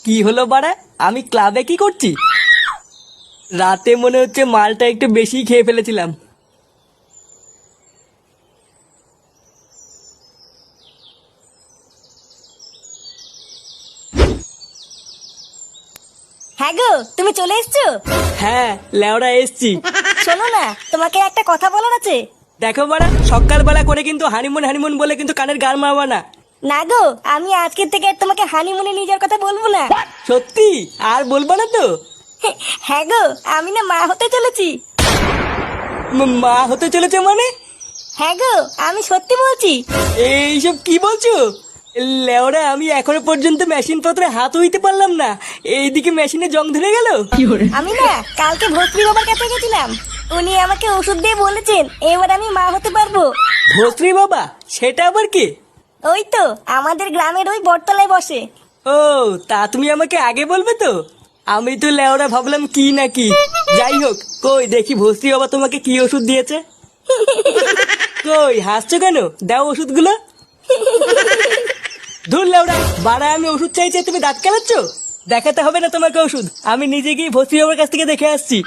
কি হলো বাড়া? আমি ক্লাবে কি করছি? রাতে মনে হচ্ছে মালটা একটু বেশি খেয়ে ফেলেছিলাম। হ্যাঁ গো, তুমি চলে এসছো? হ্যাঁ, লেওড়া এসছি। শোনো না, তোমাকে একটা কথা বলার আছে। দেখো বাড়া, সকালবেলা করে কিন্তু হানিমুন হানিমুন বলে কিন্তু কানের গান মারবা না। না গো, আমি আজকের থেকে আর তোমাকে হানিমুনে নিয়ে যাওয়ার কথা বলবো না। সত্যি? আর বলবা না তো? হ্যাঁ গো, আমি না মা হতে চলেছি। মা হতে চলেছে মানে? হ্যাঁ গো, আমি সত্যি বলছি। এইসব কি বলছো? লেওরা, আমি এখনো পর্যন্ত মেশিন পত্রে হাত হইতে পারলাম না, এইদিকে মেশিনে জং ধরে গেল। আমি না কালকে ভস্রী বাবার কাছে গেছিলাম। উনি আমাকে ওষুধ দিয়ে বলেছেন এবার আমি মা হতে পারবো। ভস্রী বাবা? সেটা আবার কি? ওই তো আমাদের গ্রামের ওই বটতলায় বসে। ও, তা তুমি আমাকে আগে বলবে তো। আমি তো লেওরা ভাবলাম কি না কি। যাই হোক, কই দেখি ভস্রী বাবা তোমাকে কি ওষুধ দিয়েছে। কই হাসছো কেন? দাও ওষুধগুলো। ধুর লেওরা, বাড়া আমি ওষুধ চাইছি, তুমি দাঁত কেলাচ্ছ। দেখাতে হবে না তোমাকে ওষুধ, আমি নিজে গিয়ে ভস্রী বাবার কাছ থেকে দেখে আসছি।